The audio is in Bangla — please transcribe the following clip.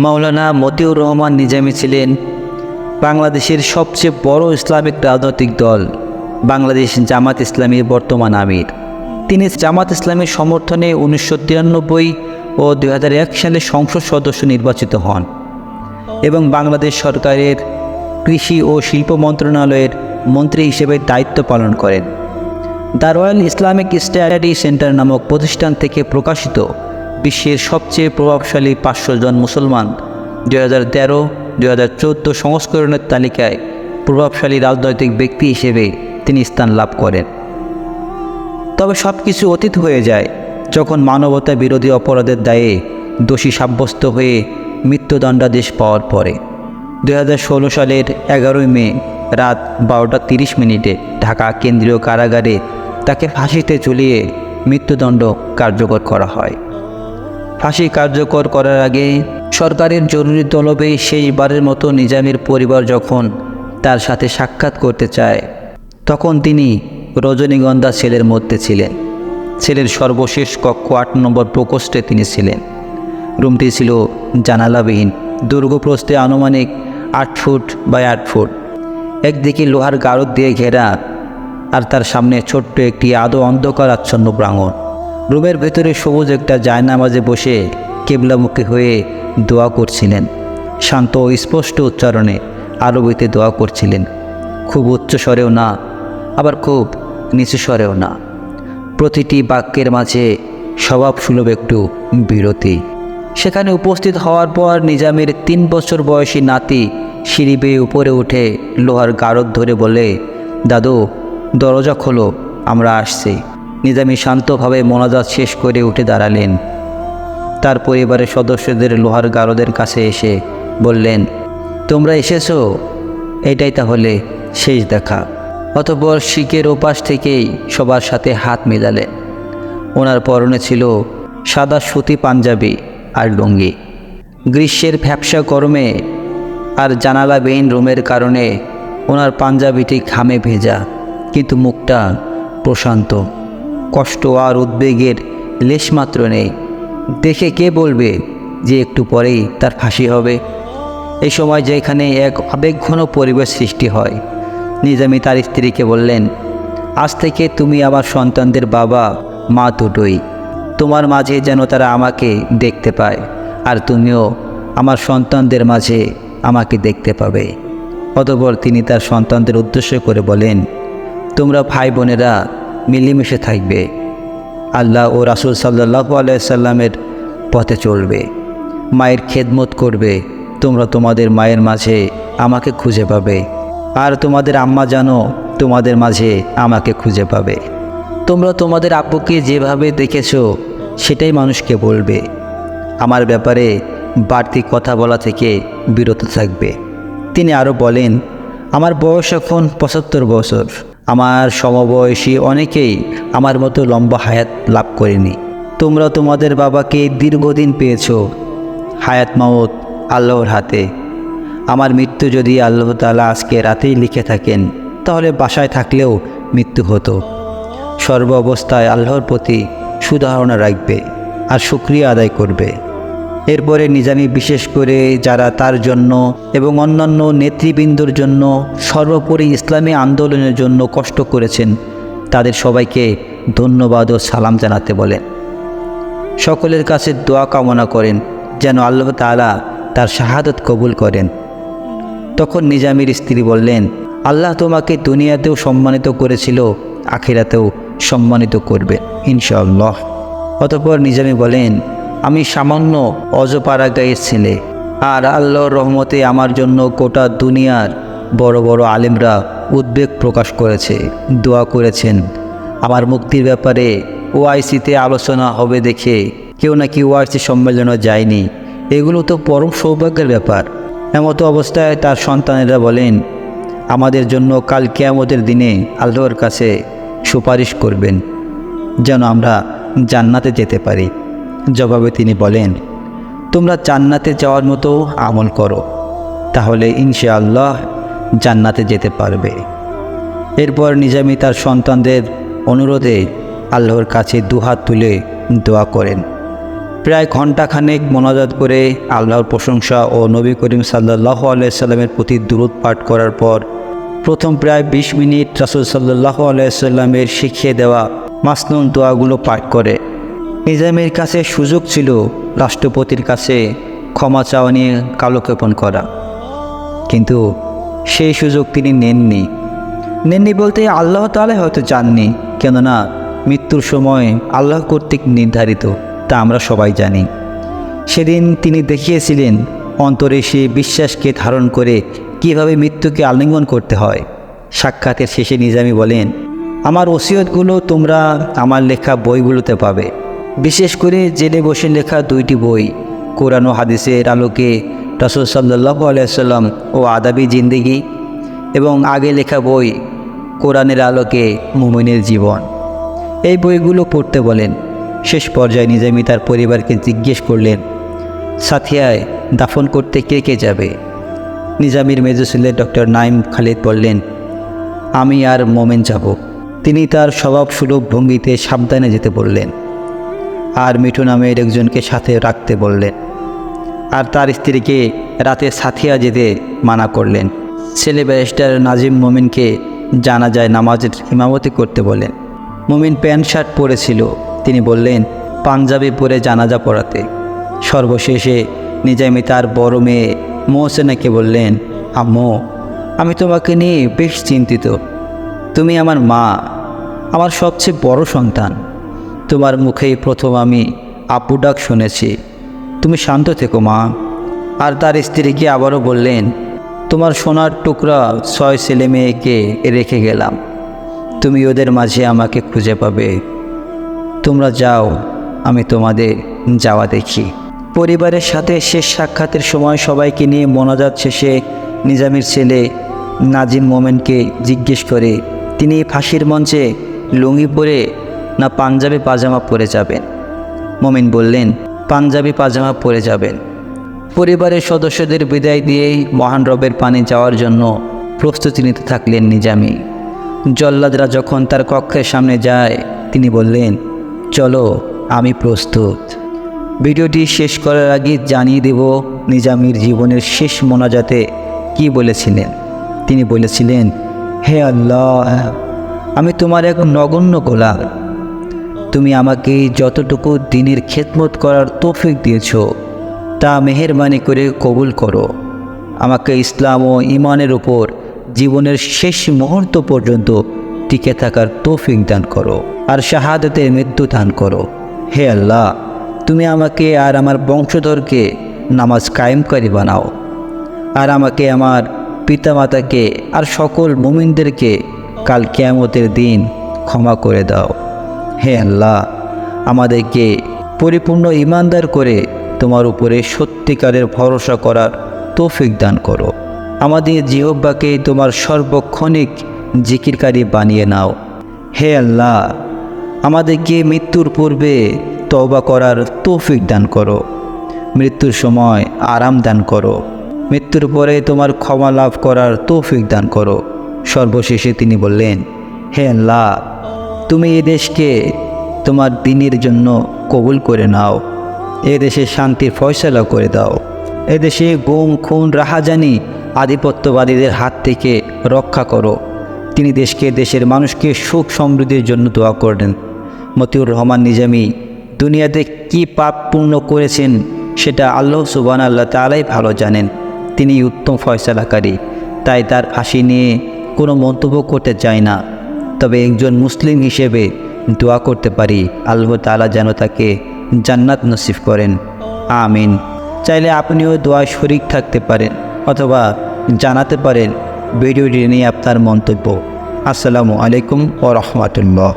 মাওলানা মতিউর রহমান নিজামী ছিলেন বাংলাদেশের সবচেয়ে বড় ইসলামিক রাজনৈতিক দল বাংলাদেশ জামাত ইসলামীর বর্তমান আমির। তিনি জামাত ইসলামীর সমর্থনে 1993 ও 2001 সালে সংসদ সদস্য নির্বাচিত হন এবং বাংলাদেশ সরকারের কৃষি ও শিল্প মন্ত্রণালয়ের মন্ত্রী হিসেবে দায়িত্ব পালন করেন। The royal Islamic study centre নামক প্রতিষ্ঠান থেকে প্রকাশিত বিশ্বের সবচেয়ে প্রভাবশালী 500 জন মুসলমান 2013-2014 সংস্করণের তালিকায় প্রভাবশালী রাজনৈতিক ব্যক্তি হিসেবে তিনি স্থান লাভ করেন। তবে সব কিছু অতীত হয়ে যায় যখন মানবতা বিরোধী অপরাধের দায়ে দোষী সাব্যস্ত হয়ে মৃত্যুদণ্ডাদেশ পাওয়ার পরে 2016 সালের 11 মে রাত 12:30 ঢাকা কেন্দ্রীয় কারাগারে তাকে ফাঁসিতে ঝুলিয়ে মৃত্যুদণ্ড কার্যকর করা হয়। ফাঁসি কার্যকর করার আগে সরকারের জরুরি তলবে শেষবারের মতো নিজামীর পরিবার যখন তার সাথে সাক্ষাৎ করতে চায়, তখন তিনি রজনীগন্ধা সেলের মধ্যে ছিলেন। সেলের সর্বশেষ কক্ষ 8 নম্বর প্রকোষ্ঠে তিনি ছিলেন। রুমটি ছিল জানালাবিহীন, দৈর্ঘ্যপ্রস্থে আনুমানিক 8 ফুট বাই 8 ফুট, একদিকে লোহার গারদ দিয়ে ঘেরা, আর তার সামনে ছোট্ট একটি আদো অন্ধকার আচ্ছন্ন প্রাঙ্গণ। রুমের ভেতরে সবুজ একটা জায়নামাজে বসে কেবলামুখী হয়ে দোয়া করছিলেন। শান্ত ও স্পষ্ট উচ্চারণে আরবিতে দোয়া করছিলেন। খুব উচ্চ স্বরেও না, আবার খুব নিচু স্বরেও না। প্রতিটি বাক্যের মাঝে স্বভাবসুলভ একটু বিরতি। সেখানে উপস্থিত হওয়ার পর নিজামীর 3 বছর বয়সী নাতি সিঁড়ি বেয়ে উপরে উঠে লোহার গারদ ধরে বলে, দাদু দরজা খোলো, আমরা আসছি। নিজামী শান্তভাবে মোনাজাত শেষ করে উঠে দাঁড়ালেন। তার পরিবারের সদস্যদের লোহার গারদের কাছে এসে বললেন, তোমরা এসেছো, এটাই তাহলে শেষ দেখা। অতঃপর শিকের ওপাশ থেকেই সবার সাথে হাত মেলালেন। ওনার পরনে ছিল সাদা সুতি পাঞ্জাবি আর লুঙ্গি। গ্রীষ্মের ভ্যাপসা গরমে আর জানালাবিহীন রুমের কারণে ওনার পাঞ্জাবিটি ঘামে ভেজা, কিন্তু মুখটা প্রশান্ত। কষ্ট আর উদ্বেগের লেশমাত্র নেই। দেখে কে বলবে যে একটু পরেই তার ফাঁসি হবে? এই সময় যেখানে এক আবেগঘন পরিবেশ সৃষ্টি হয়, নিজামী তার স্ত্রীকে বললেন, আজ থেকে তুমি আমার সন্তানদের বাবা মা দুটোই। তোমার মাঝে যেন তারা আমাকে দেখতে পায়, আর তুমিও আমার সন্তানদের মাঝে আমাকে দেখতে পাবে। অতঃপর তিনি তার সন্তানদের উদ্দেশ্য করে বলেন, তোমরা ভাই বোনেরা মিলেমিশে থাকবে, আল্লাহ ও রাসূল সাল্লাল্লাহু আলাইহি সাল্লামের পথে চলবে, মায়ের খেদমত করবে। তোমরা তোমাদের মায়ের মাঝে আমাকে খুঁজে পাবে, আর তোমাদের আম্মা জানো তোমাদের মাঝে আমাকে খুঁজে পাবে। তোমরা তোমাদের আব্বুকে যেভাবে দেখেছো সেটাই মানুষকে বলবে। আমার ব্যাপারে বাড়তি কথা বলা থেকে বিরত থাকবে। তিনি আরও বলেন, আমার বয়স এখন 75 বছর। আমার সমবয়সী অনেকেই আমার মতো লম্বা হায়াত লাভ করেনি। তোমরা তোমাদের বাবাকে দীর্ঘদিন পেয়েছো। হায়াত মাউত আল্লাহর হাতে। আমার মৃত্যু যদি আল্লাহ তাআলা আজকে রাতেই লিখে থাকেন, তাহলে বাসায় থাকলেও মৃত্যু হতো। সর্ব অবস্থায় আল্লাহর প্রতি সুধারণা রাখবে আর শুকরিয়া আদায় করবে। এরপরে নিজামী বিশেষ করে যারা তার জন্য এবং অন্যান্য নেতৃবৃন্দর জন্য, সর্বোপরি ইসলামী আন্দোলনের জন্য কষ্ট করেছেন, তাদের সবাইকে ধন্যবাদ ও সালাম জানাতে বলেন। সকলের কাছে দোয়া কামনা করেন যেন আল্লাহ তাআলা তার শাহাদত কবুল করেন। তখন নিজামীর স্ত্রী বললেন, আল্লাহ তোমাকে দুনিয়াতেও সম্মানিত করেছিল, আখিরাতেও সম্মানিত করবে ইনশাআল্লাহ। অতঃপর নিজামী বলেন, আমি সামান্য অজপাড়া গায়ের ছেলে, আর আল্লাহর রহমতে আমার জন্য গোটা দুনিয়ার বড় বড় আলেমরা উদ্বেগ প্রকাশ করেছে, দোয়া করেছেন। আমার মুক্তির ব্যাপারে ওআইসিতে আলোচনা হবে দেখে কেউ নাকি ওআইসি সম্মেলনে যায়নি। এগুলো তো পরম সৌভাগ্যের ব্যাপার। এমতো অবস্থায় তার সন্তানেরা বলেন, আমাদের জন্য কাল কিয়ামতের দিনে আল্লাহর কাছে সুপারিশ করবেন যেন আমরা জান্নাতে যেতে পারি। জবাবে তিনি বলেন, তোমরা জান্নাতে যাওয়ার মতো আমল করো, তাহলে ইনশাআল্লাহ জান্নাতে যেতে পারবে। এরপর নিজামী তার সন্তানদের অনুরোধে আল্লাহর কাছে দুহাত তুলে দোয়া করেন, প্রায় ঘণ্টাখানেক মোনাজাত করে আল্লাহর প্রশংসা ও নবী করিম সাল্লাল্লাহু আলাইহি সাল্লামের প্রতি দুরূদ পাঠ করার পর প্রথম প্রায় ২০ মিনিট রাসূল সাল্লাল্লাহু আলাইহি সাল্লামের শিখিয়ে দেওয়া মাসনুন দোয়াগুলো পাঠ করে। নিজামীর কাছে সুযোগ ছিল রাষ্ট্রপতির কাছে ক্ষমা চাওয়া নিয়ে কালক্ষেপণ করা, কিন্তু সেই সুযোগ তিনি নেননি বলতে আল্লাহ তাআলা হয়তো চাননি, কেননা মৃত্যুর সময় আল্লাহ কর্তৃক নির্ধারিত, তা আমরা সবাই জানি। সেদিন তিনি দেখিয়েছিলেন অন্তরে সেই বিশ্বাসকে ধারণ করে কীভাবে মৃত্যুকে আলিঙ্গন করতে হয়। সাক্ষাতের শেষে নিজামী বলেন, আমার ওসিয়তগুলো তোমরা আমার লেখা বইগুলোতে পাবে, বিশেষ করে জেলে বসে লেখা 2টি বই, কোরআন ও হাদিসের আলোকে রাসূল সাল্লাল্লাহু আলাইহি সাল্লাম ও আদাবি জিন্দেগি, এবং আগে লেখা বই কোরআনের আলোকে মুমিনের জীবন। এই বইগুলো পড়তে বলেন। শেষ পর্যায়ে নিজামী তার পরিবারকে জিজ্ঞেস করলেন, সাথিয়ায় দাফন করতে কে যাবে? নিজামীর মেজো ছেলে ডক্টর নাইম খালিদ বললেন, আমি আর মোমেন যাব। তিনি তার স্বভাবসুলভ ভঙ্গিতে সাবধানে যেতে বললেন, আর মিঠু নামের একজনকে সাথে রাখতে বললেন, আর তার স্ত্রীকে রাতে সাথিয়া যেতে মানা করলেন। ছেলে ব্যারিস্টার নাজিম মোমিনকে জানাজায় নামাজের ইমামতি করতে বলেন। মোমিন প্যান্ট শার্ট পরেছিল, তিনি বললেন পাঞ্জাবি পরে জানাজা পড়াতে। সর্বশেষে নিজামী তার বড় মেয়ে মোহসেনাকে বললেন, আম্মু, আমি তোমাকে নিয়ে বেশ চিন্তিত। তুমি আমার মা, আমার সবচেয়ে বড় সন্তান। তোমার মুখেই প্রথম আমি আব্বু ডাক শুনেছি। তুমি শান্ত থেকো মা। আর তার স্ত্রীকে আবারও বললেন, তোমার সোনার টুকরা 6 ছেলে মেয়েকে রেখে গেলাম, তুমি ওদের মাঝে আমাকে খুঁজে পাবে। তোমরা যাও, আমি তোমাদের যাওয়া দেখি। পরিবারের সাথে শেষ সাক্ষাতের সময় সবাইকে নিয়ে মোনাজাত শেষে নিজামীর ছেলে নাজিম মোমেনকে জিজ্ঞেস করে, তিনি ফাঁসির মঞ্চে লুঙ্গি পরে না পাঞ্জাবি পাজামা পরে যাবেন? মোমেন বললেন, পাঞ্জাবি পাজামা পরে যাবেন। পরিবারের সদস্যদের বিদায় দিয়েই মহান রবের পানে যাওয়ার জন্য প্রস্তুতি নিতে থাকলেন নিজামী। জল্লাদরা যখন তার কক্ষের সামনে যায়, তিনি বললেন, চলো, আমি প্রস্তুত। ভিডিওটি শেষ করার আগে জানিয়ে দেব নিজামীর জীবনের শেষ মোনাজাতে কি বলেছিলেন। তিনি বলেছিলেন, হে আল্লাহ, আমি তোমার এক নগণ্য গোলাম। তুমি আমাকে যতটুকু দ্বীনের খেদমত করার তৌফিক দিয়েছ, তা মেহেরবানি করে কবুল করো। আমাকে ইসলাম ও ঈমানের উপর জীবনের শেষ মুহূর্ত পর্যন্ত টিকে থাকার তৌফিক দান করো, আর শাহাদাতের মৃত্যু দান করো। হে আল্লাহ, তুমি আমাকে আর আমার বংশধরকে নামাজ কায়েমকারী বানাও, আর আমাকে, আমার পিতামাতাকে আর সকল মুমিনদেরকে কাল কিয়ামতের দিন ক্ষমা করে দাও। হে আল্লাহ, আমাদেরকে পরিপূর্ণ ঈমানদার করে তোমার উপরে সত্যিকারের ভরসা করার তৌফিক দান করো। আমাদের জিহ্বাকে তোমার সর্বক্ষণিক জিকিরকারী বানিয়ে নাও। হে আল্লাহ, আমাদেরকে মৃত্যুর পূর্বে তওবা করার তৌফিক দান করো। মৃত্যুর সময় আরাম দান করো। মৃত্যুর পরে তোমার ক্ষমা লাভ করার তৌফিক দান করো। সর্বশেষে তিনি বললেন, হে আল্লাহ, তুমি এ দেশকে তোমার দ্বীনের জন্য কবুল করে নাও। এ দেশে শান্তির ফয়সালা করে দাও। এদেশে গুম, খুন, রাহাজানি, আধিপত্যবাদীদের হাত থেকে রক্ষা করো। তিনি দেশের মানুষকে সুখ সমৃদ্ধির জন্য দোয়া করলেন। মতিউর রহমান নিজামী দুনিয়াতে কি পাপ পূর্ণ করেছেন সেটা আল্লাহ সুবহানাহু তাআলাই ভালো জানেন। তিনি উত্তম ফয়সালাকারী, তাই তার ফাঁসি নিয়ে কোনো মন্তব্য করতে চাই না। তবে একজন মুসলিম হিসেবে দোয়া করতে পারি, আল্লাহ তাআলা যেন তাকে জান্নাত নসিব করেন, আমিন। চাইলে আপনিও দোয়ায় শরীক থাকতে পারেন অথবা জানাতে পারেন ভিডিওটি নিয়ে আপনার মন্তব্য। আসসালামু আলাইকুম ওয়া রাহমাতুল্লাহ।